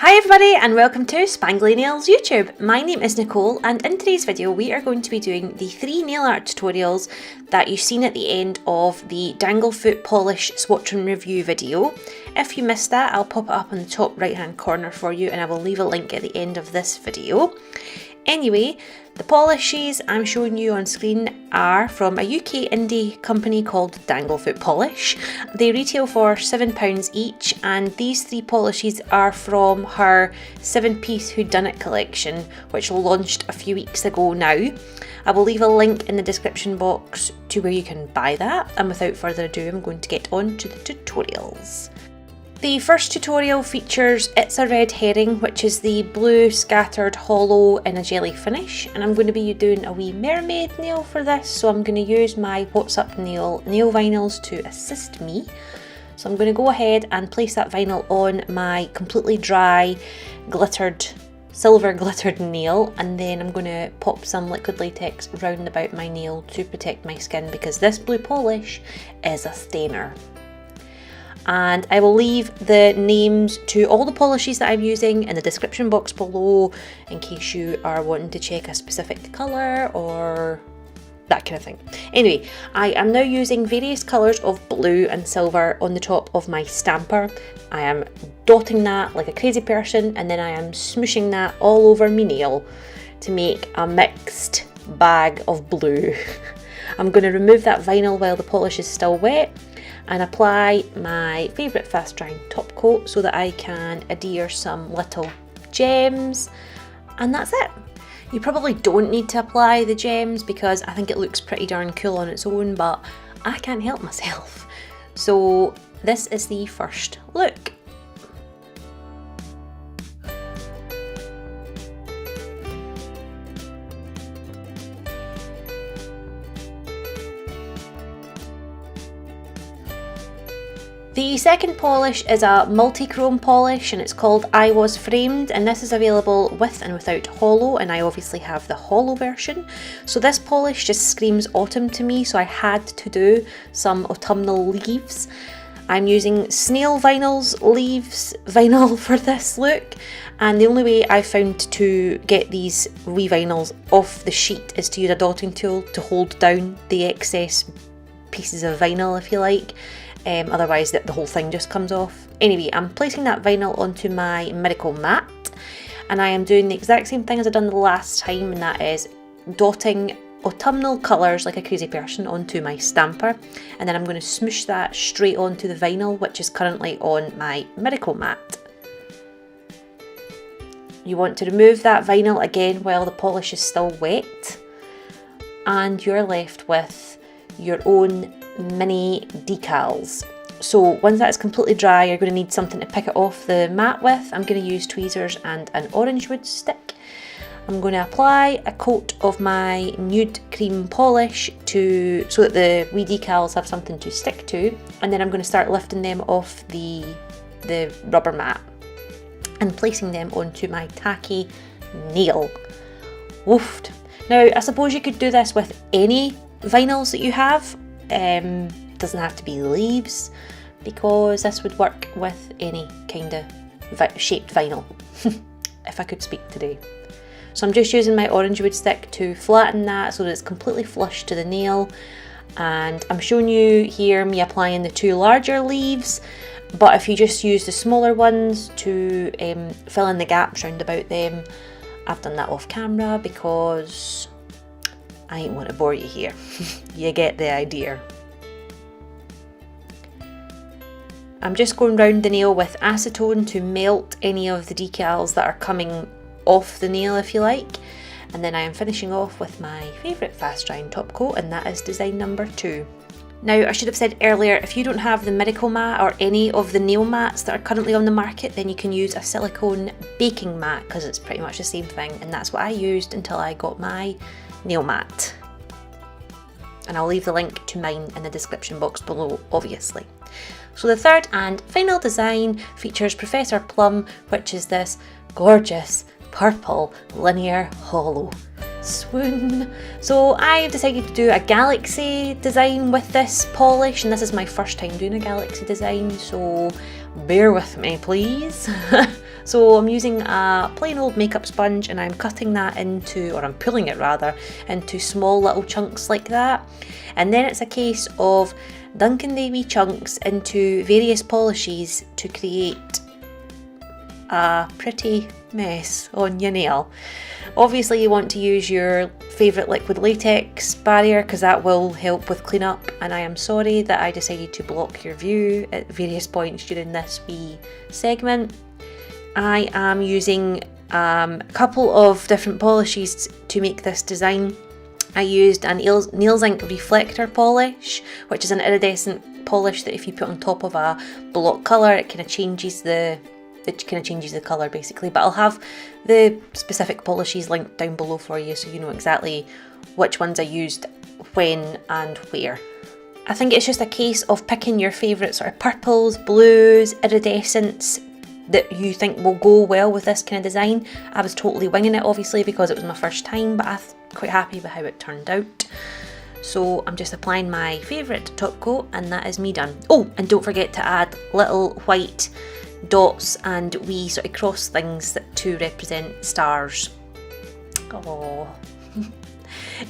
Hi everybody and welcome to Spangley Nails YouTube. My name is Nicole and in today's video we are going to be doing the 3 nail art tutorials that you've seen at the end of the Danglefoot polish swatch and review video. If you missed that, I'll pop it up in the top right hand corner for you and I will leave a link at the end of this video. Anyway, the polishes I'm showing you on screen are from a UK indie company called Danglefoot Polish. They retail for £7 each and these 3 polishes are from her 7-piece WHODUNIT collection, which launched a few weeks ago now. I will leave a link in the description box to where you can buy that, and without further ado I'm going to get on to the tutorials. The first tutorial features It's a Red Herring, which is the blue scattered hollow in a jelly finish, and I'm going to be doing a wee mermaid nail for this, so I'm going to use my What's Up nail vinyls to assist me. So I'm going to go ahead and place that vinyl on my completely dry silver glittered nail, and then I'm going to pop some liquid latex round about my nail to protect my skin because this blue polish is a stainer. And I will leave the names to all the polishes that I'm using in the description box below in case you are wanting to check a specific colour or that kind of thing. Anyway, I am now using various colours of blue and silver on the top of my stamper. I am dotting that like a crazy person and then I am smooshing that all over my nail to make a mixed bag of blue. I'm going to remove that vinyl while the polish is still wet and apply my favourite fast drying top coat so that I can adhere some little gems, and that's it. You probably don't need to apply the gems because I think it looks pretty darn cool on its own, but I can't help myself. So this is the first look. The second polish is a multi-chrome polish and it's called I Was Framed, and this is available with and without hollow, and I obviously have the hollow version. So this polish just screams autumn to me, so I had to do some autumnal leaves. I'm using snail leaves vinyl for this look, and the only way I found to get these wee vinyls off the sheet is to use a dotting tool to hold down the excess pieces of vinyl, if you like. Otherwise the whole thing just comes off. Anyway, I'm placing that vinyl onto my miracle mat and I am doing the exact same thing as I've done the last time, and that is dotting autumnal colours like a crazy person onto my stamper, and then I'm going to smoosh that straight onto the vinyl which is currently on my miracle mat. You want to remove that vinyl again while the polish is still wet, and you're left with your own mini decals. So once that's completely dry, you're going to need something to pick it off the mat with. I'm going to use tweezers and an orange wood stick. I'm going to apply a coat of my nude cream polish so that the wee decals have something to stick to, and then I'm going to start lifting them off the rubber mat and placing them onto my tacky nail. Woofed. Now I suppose you could do this with any vinyls that you have. Doesn't have to be leaves because this would work with any kind of shaped vinyl if I could speak today. So I'm just using my orange wood stick to flatten that so that it's completely flush to the nail, and I'm showing you here me applying the 2 larger leaves, but if you just use the smaller ones to fill in the gaps round about them, I've done that off camera because I ain't want to bore you here. You get the idea. I'm just going round the nail with acetone to melt any of the decals that are coming off the nail, if you like. And then I am finishing off with my favourite fast drying top coat, and that is design number 2. Now, I should have said earlier, if you don't have the miracle mat or any of the nail mats that are currently on the market, then you can use a silicone baking mat because it's pretty much the same thing, and that's what I used until I got my nail mat. And I'll leave the link to mine in the description box below, obviously. So the third and final design features Professor Plum, which is this gorgeous purple linear hollow. Swoon. So I've decided to do a galaxy design with this polish, and this is my first time doing a galaxy design, so bear with me please. So I'm using a plain old makeup sponge and I'm cutting that into, or I'm pulling it rather, into small little chunks like that. And then it's a case of dunking the wee chunks into various polishes to create a pretty mess on your nail. Obviously you want to use your favourite liquid latex barrier because that will help with cleanup, and I am sorry that I decided to block your view at various points during this wee segment. I am using a couple of different polishes to make this design. I used a Nails Ink Reflector polish, which is an iridescent polish that if you put on top of a block colour, it kind of changes the colour basically, but I'll have the specific polishes linked down below for you so you know exactly which ones I used when and where. I think it's just a case of picking your favourite sort of purples, blues, iridescents that you think will go well with this kind of design. I was totally winging it obviously because it was my first time, but I'm quite happy with how it turned out. So I'm just applying my favourite top coat and that is me done. Oh, and don't forget to add little white dots and wee sort of cross things to represent stars. Oh.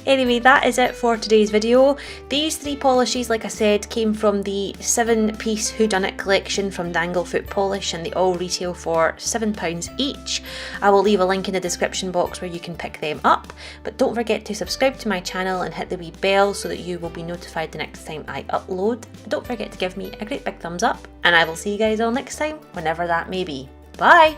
Anyway, that is it for today's video. These 3 polishes, like I said, came from the 7-piece WHODUNIT collection from Danglefoot Polish, and they all retail for £7 each. I will leave a link in the description box where you can pick them up, but don't forget to subscribe to my channel and hit the wee bell so that you will be notified the next time I upload. Don't forget to give me a great big thumbs up, and I will see you guys all next time, whenever that may be. Bye!